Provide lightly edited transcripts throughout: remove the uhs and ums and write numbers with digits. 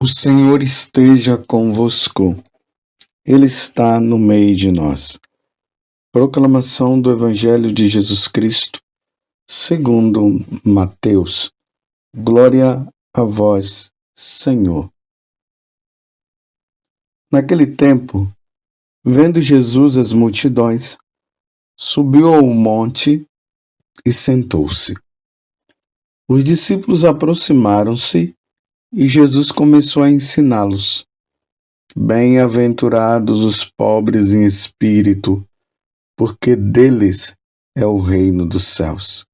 O Senhor esteja convosco, Ele está no meio de nós. Proclamação do Evangelho de Jesus Cristo, segundo Mateus. Glória a vós, Senhor. Naquele tempo, vendo Jesus as multidões, subiu ao monte e sentou-se. Os discípulos aproximaram-se e Jesus começou a ensiná-los. Bem-aventurados os pobres em espírito, porque deles é o reino dos céus.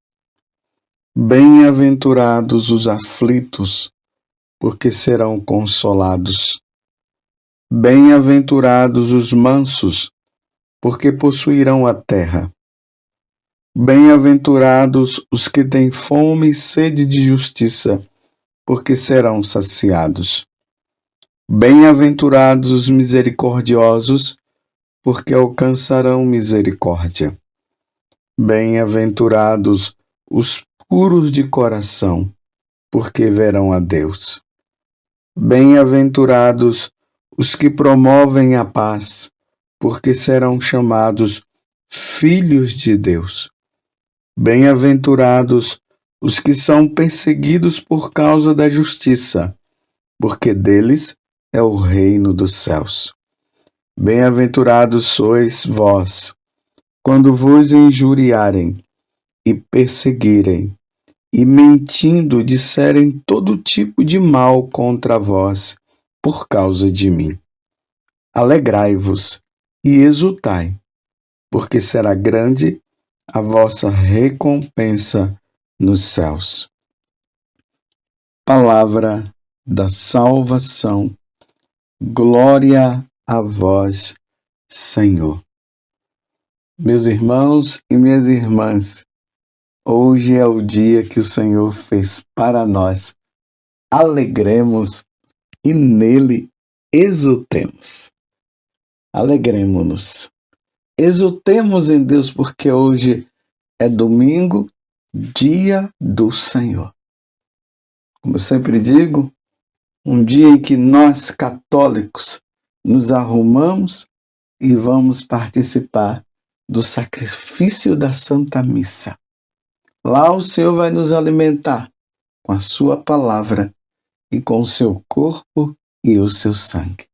Bem-aventurados os aflitos, porque serão consolados. Bem-aventurados os mansos, porque possuirão a terra. Bem-aventurados os que têm fome e sede de justiça, porque serão saciados. Bem-aventurados os misericordiosos, porque alcançarão misericórdia. Bem-aventurados os puros de coração, porque verão a Deus. Bem-aventurados os que promovem a paz, porque serão chamados filhos de Deus. Bem-aventurados os que são perseguidos por causa da justiça, porque deles é o reino dos céus. Bem-aventurados sois vós, quando vos injuriarem e perseguirem, e mentindo disserem todo tipo de mal contra vós, por causa de mim. Alegrai-vos e exultai, porque será grande a vossa recompensa nos céus. Palavra da salvação. Glória a vós, Senhor. Meus irmãos e minhas irmãs, hoje é o dia que o Senhor fez para nós. Alegremos e nele exultemos. Alegremo-nos. Exultemos em Deus, porque hoje é domingo, dia do Senhor. Como eu sempre digo, um dia em que nós, católicos, nos arrumamos e vamos participar do sacrifício da Santa Missa. Lá o Senhor vai nos alimentar com a sua palavra e com o seu corpo e o seu sangue,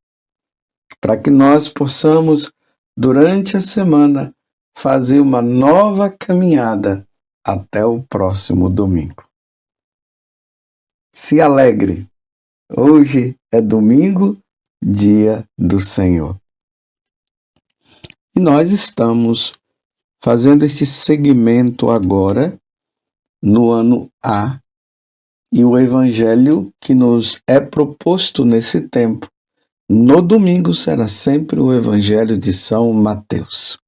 para que nós possamos, durante a semana, fazer uma nova caminhada até o próximo domingo. Se alegre! Hoje é domingo, dia do Senhor. E nós estamos fazendo este segmento agora no ano A, e o evangelho que nos é proposto nesse tempo, no domingo, será sempre o evangelho de São Mateus.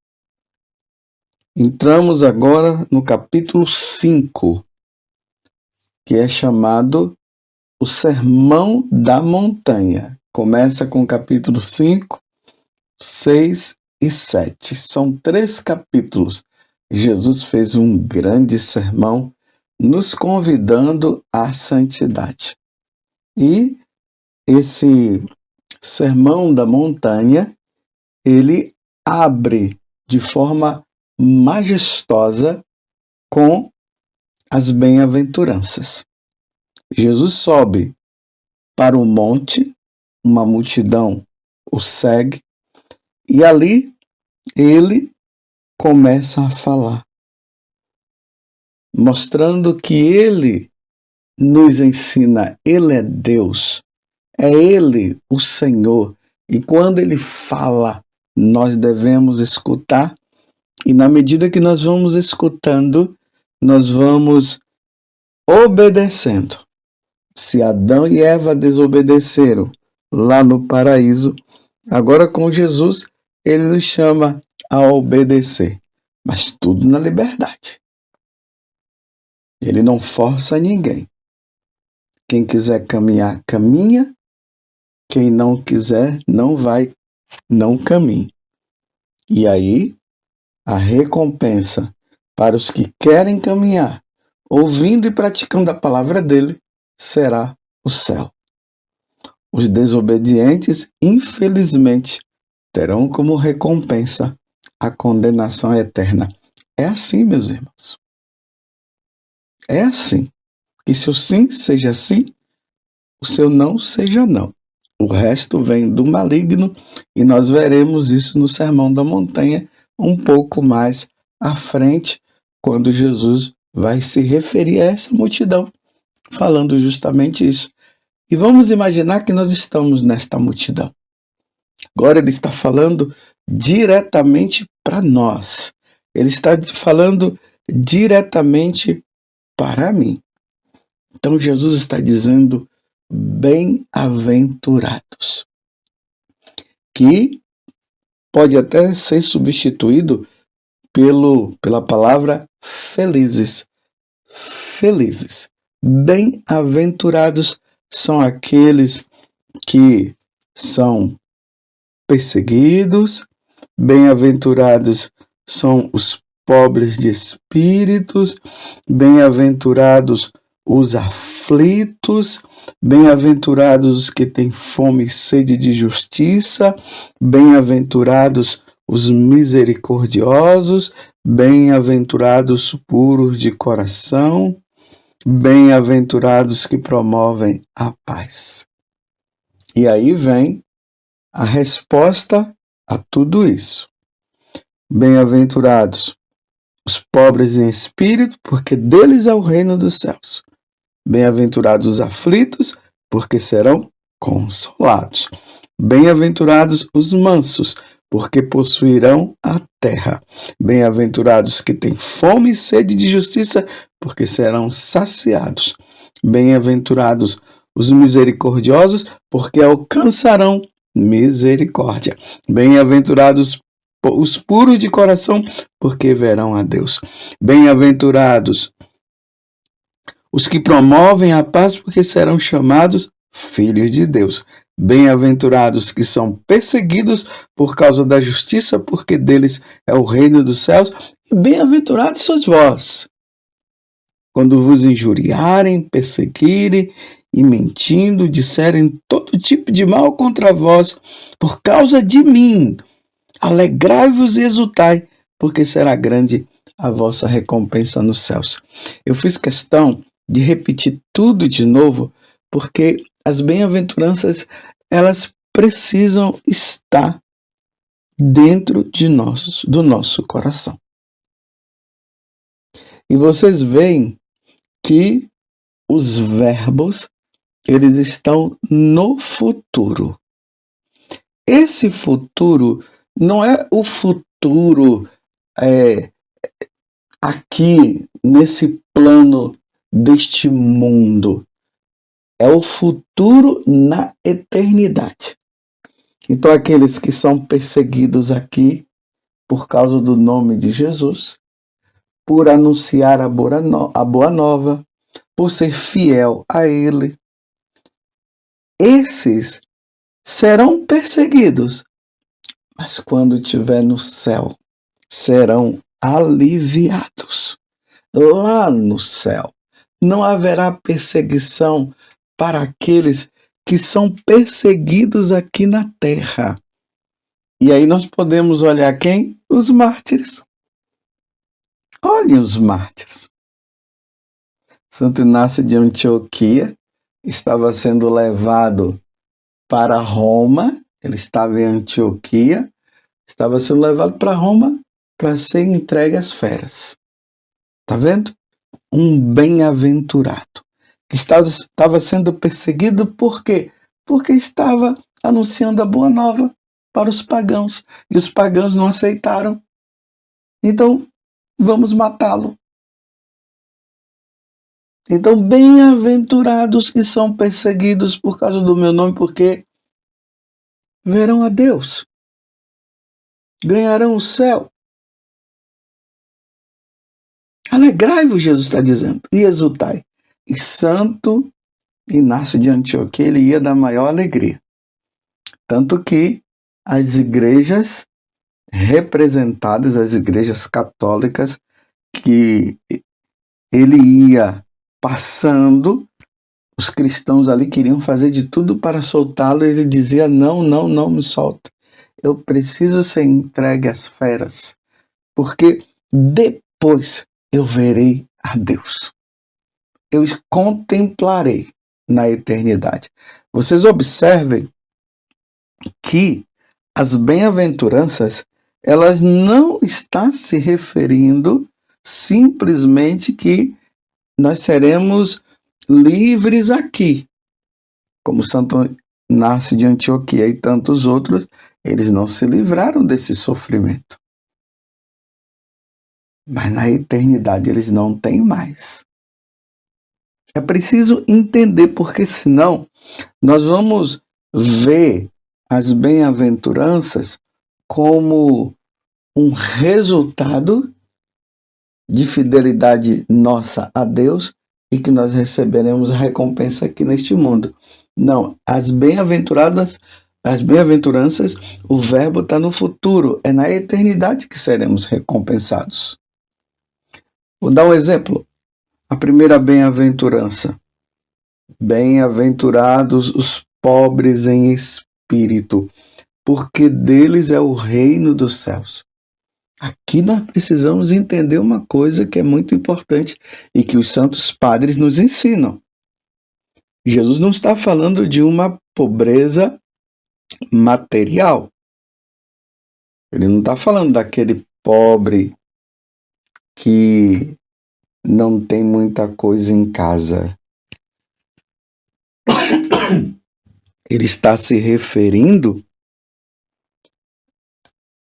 Entramos agora no capítulo 5, que é chamado o Sermão da Montanha. Começa com o capítulo 5, 6 e 7. São 3 capítulos. Jesus fez um grande sermão nos convidando à santidade. E esse Sermão da Montanha, ele abre de forma majestosa com as bem-aventuranças. Jesus sobe para o monte, uma multidão o segue, e ali ele começa a falar, mostrando que ele nos ensina, ele é Deus, é ele o Senhor, e quando ele fala, nós devemos escutar, e na medida que nós vamos escutando, nós vamos obedecendo. Se Adão e Eva desobedeceram lá no paraíso, agora com Jesus, ele nos chama a obedecer, mas tudo na liberdade. Ele não força ninguém. Quem quiser caminhar, caminha. Quem não quiser, não vai, não caminhe. E aí, a recompensa para os que querem caminhar, ouvindo e praticando a palavra dele, será o céu. Os desobedientes, infelizmente, terão como recompensa a condenação eterna. É assim, meus irmãos. É assim. Que seu sim seja sim, o seu não seja não. O resto vem do maligno e nós veremos isso no Sermão da Montanha um pouco mais à frente, quando Jesus vai se referir a essa multidão, falando justamente isso. E vamos imaginar que nós estamos nesta multidão. Agora ele está falando diretamente para nós. Ele está falando diretamente para mim. Então Jesus está dizendo bem-aventurados, que pode até ser substituído pela palavra felizes. Felizes. Bem-aventurados são aqueles que são perseguidos, bem-aventurados são os pobres de espíritos, bem-aventurados os aflitos, bem-aventurados os que têm fome e sede de justiça, bem-aventurados os misericordiosos, bem-aventurados puros de coração, bem-aventurados que promovem a paz. E aí vem a resposta a tudo isso. Bem-aventurados os pobres em espírito, porque deles é o reino dos céus. Bem-aventurados os aflitos, porque serão consolados. Bem-aventurados os mansos, porque possuirão a terra. Bem-aventurados que têm fome e sede de justiça, porque serão saciados. Bem-aventurados os misericordiosos, porque alcançarão misericórdia. Bem-aventurados os puros de coração, porque verão a Deus. Bem-aventurados os que promovem a paz, porque serão chamados filhos de Deus. Bem-aventurados que são perseguidos por causa da justiça, porque deles é o reino dos céus. E bem-aventurados sois vós, quando vos injuriarem, perseguirem e mentindo, disserem todo tipo de mal contra vós, por causa de mim. Alegrai-vos e exultai, porque será grande a vossa recompensa nos céus. Eu fiz questão de repetir tudo de novo, porque as bem-aventuranças, elas precisam estar dentro do nosso coração. E vocês veem que os verbos, eles estão no futuro. Esse futuro não é o futuro aqui nesse plano deste mundo. É o futuro na eternidade. Então, aqueles que são perseguidos aqui por causa do nome de Jesus, por anunciar a boa nova, por ser fiel a Ele, esses serão perseguidos, mas quando estiver no céu, serão aliviados. Lá no céu, não haverá perseguição para aqueles que são perseguidos aqui na terra. E aí nós podemos olhar quem? Os mártires. Olhem os mártires. Santo Inácio de Antioquia estava sendo levado para Roma, ele estava em Antioquia, estava sendo levado para Roma para ser entregue às feras. Está vendo? Um bem-aventurado que estava sendo perseguido por quê? Porque estava anunciando a boa nova para os pagãos, e os pagãos não aceitaram. Então, vamos matá-lo. Então, bem-aventurados que são perseguidos por causa do meu nome, porque verão a Deus, ganharão o céu. Alegrai-vos, Jesus está dizendo, e exultai. E Santo Inácio de Antioquia, ele ia dar maior alegria. Tanto que as igrejas representadas, as igrejas católicas, que ele ia passando, os cristãos ali queriam fazer de tudo para soltá-lo, e ele dizia: não, não, não me solta. Eu preciso ser entregue às feras, porque depois eu verei a Deus. Eu contemplarei na eternidade. Vocês observem que as bem-aventuranças, elas não estão se referindo simplesmente que nós seremos livres aqui, como Santo Inácio de Antioquia e tantos outros, eles não se livraram desse sofrimento. Mas na eternidade eles não têm mais. É preciso entender, porque senão nós vamos ver as bem-aventuranças como um resultado de fidelidade nossa a Deus e que nós receberemos a recompensa aqui neste mundo. Não, as bem-aventuranças, o verbo está no futuro, é na eternidade que seremos recompensados. Vou dar um exemplo. A primeira bem-aventurança. Bem-aventurados os pobres em espírito, porque deles é o reino dos céus. Aqui nós precisamos entender uma coisa que é muito importante e que os santos padres nos ensinam. Jesus não está falando de uma pobreza material. Ele não está falando daquele pobre que não tem muita coisa em casa. Ele está se referindo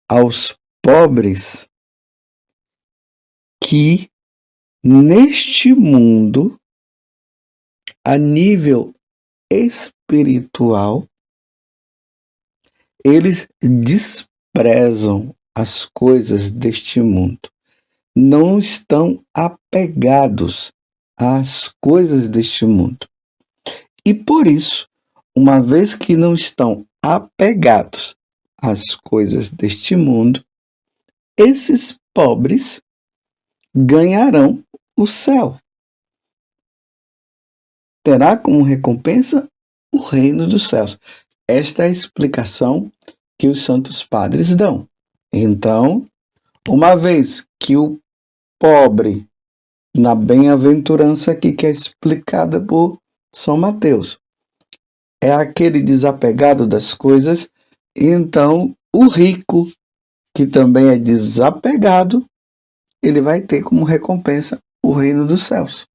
aos pobres que neste mundo, a nível espiritual, eles desprezam as coisas deste mundo. Não estão apegados às coisas deste mundo. E por isso, uma vez que não estão apegados às coisas deste mundo, esses pobres ganharão o céu. Terá como recompensa o reino dos céus. Esta é a explicação que os santos padres dão. Então, uma vez que o pobre, na bem-aventurança aqui que é explicada por São Mateus, é aquele desapegado das coisas, então o rico, que também é desapegado, ele vai ter como recompensa o reino dos céus.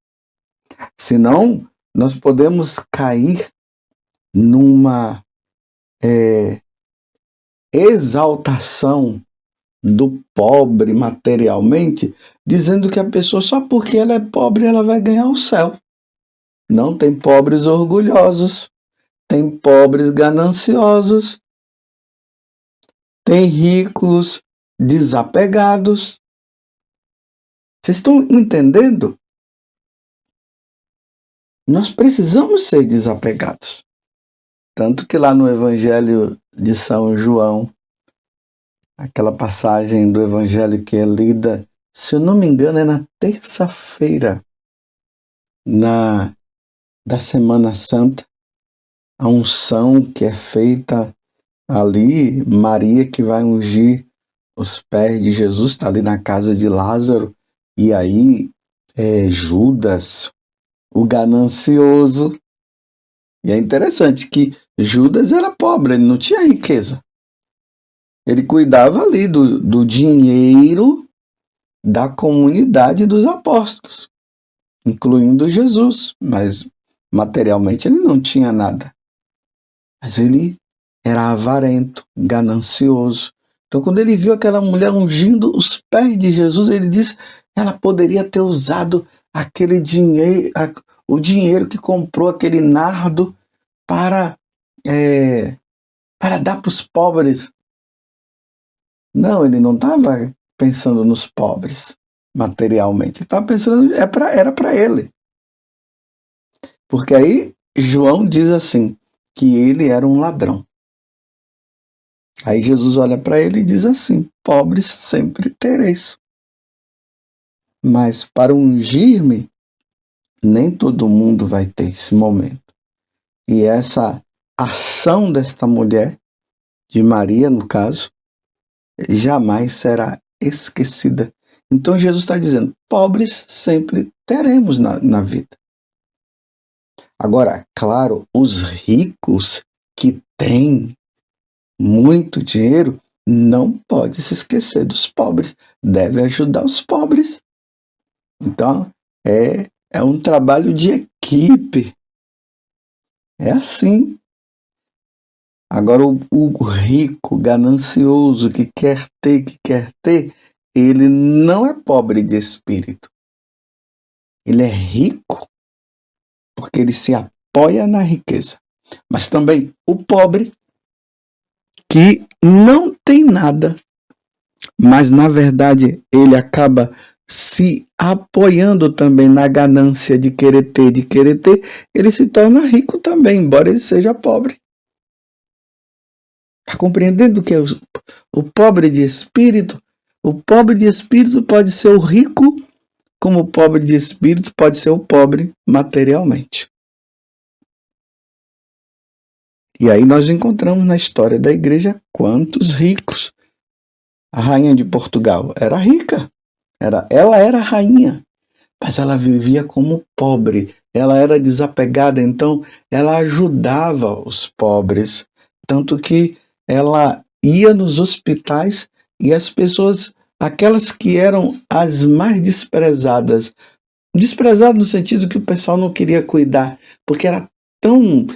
Senão, nós podemos cair numa exaltação do pobre materialmente, dizendo que a pessoa, só porque ela é pobre, ela vai ganhar o céu. Não, tem pobres orgulhosos, tem pobres gananciosos, tem ricos desapegados. Vocês estão entendendo? Nós precisamos ser desapegados. Tanto que lá no Evangelho de São João, aquela passagem do Evangelho que é lida, se eu não me engano, é na terça-feira da Semana Santa, a unção que é feita ali, Maria que vai ungir os pés de Jesus, está ali na casa de Lázaro, e aí Judas, o ganancioso, e é interessante que Judas era pobre, ele não tinha riqueza. Ele cuidava ali do dinheiro da comunidade dos apóstolos, incluindo Jesus, mas materialmente ele não tinha nada. Mas ele era avarento, ganancioso. Então, quando ele viu aquela mulher ungindo os pés de Jesus, ele disse: ela poderia ter usado aquele dinheiro, o dinheiro que comprou aquele nardo para dar para os pobres. Não, ele não estava pensando nos pobres materialmente. Ele estava pensando, era para ele. Porque aí João diz assim, que ele era um ladrão. Aí Jesus olha para ele e diz assim: pobres sempre tereis. Mas para ungir-me, nem todo mundo vai ter esse momento. E essa ação desta mulher, de Maria no caso, jamais será esquecida. Então Jesus está dizendo, pobres sempre teremos na vida. Agora, claro, os ricos que têm muito dinheiro não pode se esquecer dos pobres, deve ajudar os pobres. Então, é um trabalho de equipe. É assim. Agora, o rico, ganancioso, que quer ter, ele não é pobre de espírito. Ele é rico porque ele se apoia na riqueza. Mas também o pobre que não tem nada, mas na verdade ele acaba se apoiando também na ganância de querer ter, ele se torna rico também, embora ele seja pobre. Está compreendendo o que é o pobre de espírito? O pobre de espírito pode ser o rico, como o pobre de espírito pode ser o pobre materialmente. E aí nós encontramos na história da igreja quantos ricos. A rainha de Portugal era rica, ela era rainha, mas ela vivia como pobre, ela era desapegada, então ela ajudava os pobres, tanto que ela ia nos hospitais e as pessoas, aquelas que eram as mais desprezadas no sentido que o pessoal não queria cuidar, porque era tão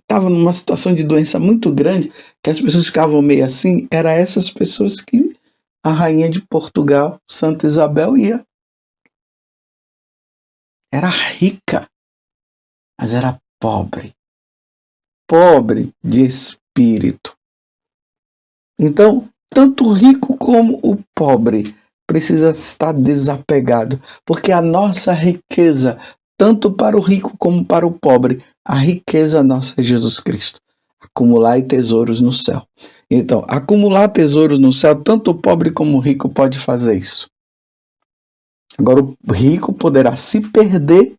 estava numa situação de doença muito grande que as pessoas ficavam meio assim, era essas pessoas que a rainha de Portugal, Santa Isabel, ia. Era rica, mas era pobre. Pobre de espírito. Então, tanto o rico como o pobre precisa estar desapegado, porque a nossa riqueza, tanto para o rico como para o pobre, a riqueza nossa é Jesus Cristo. Acumular tesouros no céu. Então, acumular tesouros no céu, tanto o pobre como o rico pode fazer isso. Agora, o rico poderá se perder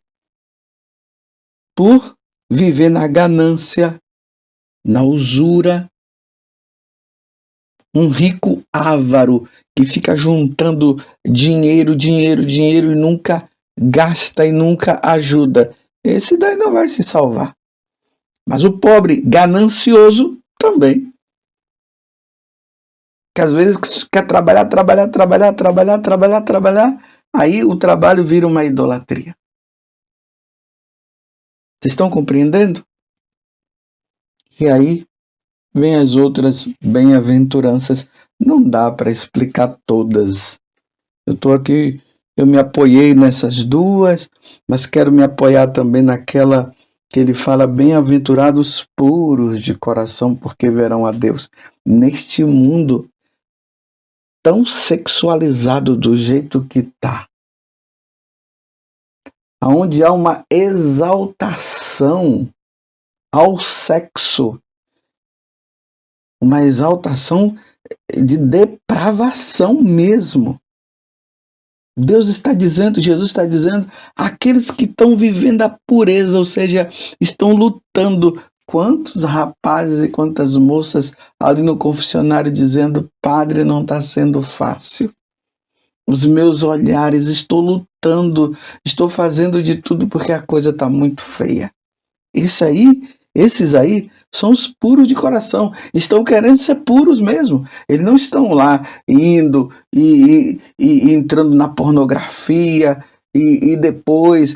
por viver na ganância, na usura. Um rico avaro que fica juntando dinheiro e nunca gasta e nunca ajuda. Esse daí não vai se salvar. Mas o pobre ganancioso também. Que às vezes quer trabalhar, aí o trabalho vira uma idolatria. Vocês estão compreendendo? E aí vem as outras bem-aventuranças. Não dá para explicar todas. Eu estou aqui, eu me apoiei nessas duas, mas quero me apoiar também naquela que ele fala: bem-aventurados puros de coração, porque verão a Deus. Neste mundo tão sexualizado do jeito que está, onde há uma exaltação ao sexo, uma exaltação de depravação mesmo. Deus está dizendo, Jesus está dizendo, aqueles que estão vivendo a pureza, ou seja, estão lutando. Quantos rapazes e quantas moças ali no confessionário dizendo: Padre, não está sendo fácil. Os meus olhares, estou lutando, estou fazendo de tudo porque a coisa está muito feia. Esses aí são os puros de coração, estão querendo ser puros mesmo. Eles não estão lá indo e entrando na pornografia e depois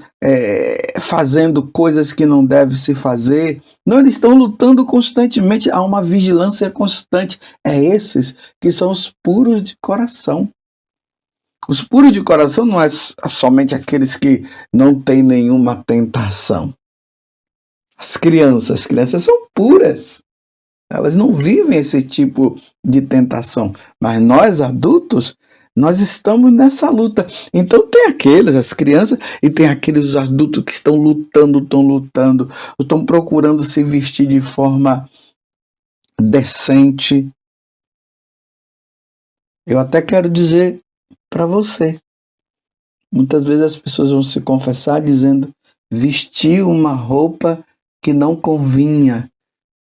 fazendo coisas que não deve se fazer. Não, eles estão lutando constantemente, há uma vigilância constante. É esses que são os puros de coração. Os puros de coração não é somente aqueles que não têm nenhuma tentação. As crianças são puras. Elas não vivem esse tipo de tentação. Mas nós, adultos, nós estamos nessa luta. Então tem aqueles, as crianças, e tem aqueles adultos que estão lutando, estão procurando se vestir de forma decente. Eu até quero dizer para você, Muitas vezes as pessoas vão se confessar dizendo: vestir uma roupa que não convinha.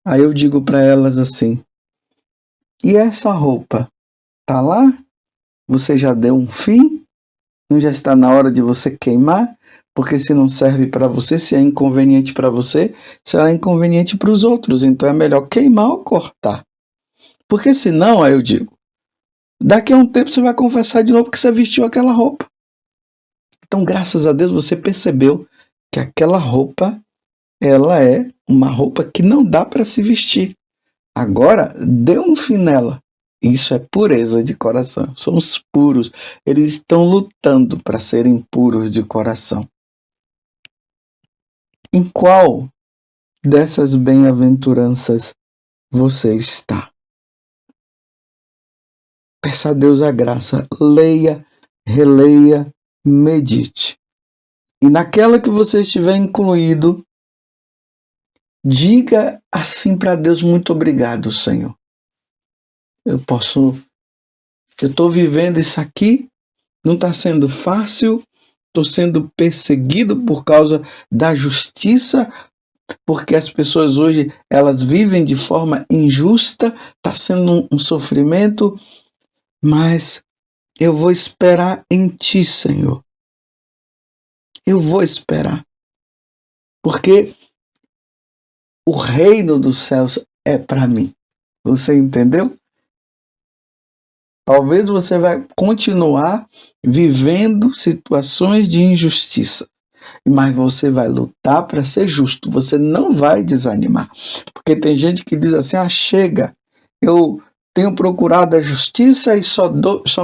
Aí eu digo para elas assim: e essa roupa? Tá lá? Você já deu um fim? Não já está na hora de você queimar? Porque se não serve para você, se é inconveniente para você, será inconveniente para os outros. Então é melhor queimar ou cortar. Porque senão, aí eu digo, daqui a um tempo você vai confessar de novo que você vestiu aquela roupa. Então, graças a Deus, você percebeu que aquela roupa, ela é uma roupa que não dá para se vestir. Agora, dê um fim nela. Isso é pureza de coração. Somos puros. Eles estão lutando para serem puros de coração. Em qual dessas bem-aventuranças você está? Peça a Deus a graça. Leia, releia, medite. E naquela que você estiver incluído, diga assim para Deus: muito obrigado, Senhor. Eu estou vivendo isso aqui, não está sendo fácil, estou sendo perseguido por causa da justiça, porque as pessoas hoje elas vivem de forma injusta, está sendo um sofrimento, mas eu vou esperar em Ti, Senhor. Eu vou esperar, porque o reino dos céus é para mim. Você entendeu? Talvez você vai continuar vivendo situações de injustiça, mas você vai lutar para ser justo. Você não vai desanimar. Porque tem gente que diz assim: chega, eu tenho procurado a justiça e só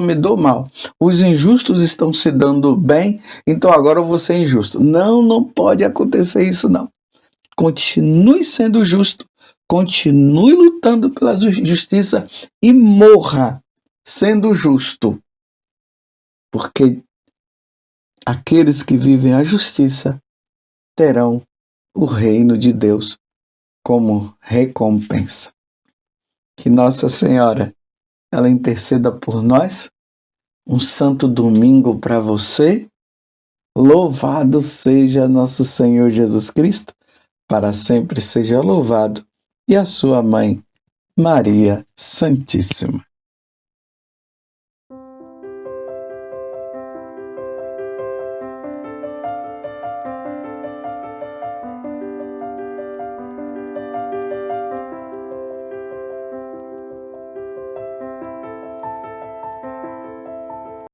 me dou mal. Os injustos estão se dando bem, então agora eu vou ser injusto. Não, não pode acontecer isso, não. Continue sendo justo, continue lutando pela justiça e morra sendo justo, porque aqueles que vivem a justiça terão o reino de Deus como recompensa. Que Nossa Senhora, ela interceda por nós. Um santo domingo para você. Louvado seja nosso Senhor Jesus Cristo, para sempre seja louvado, e a sua mãe, Maria Santíssima.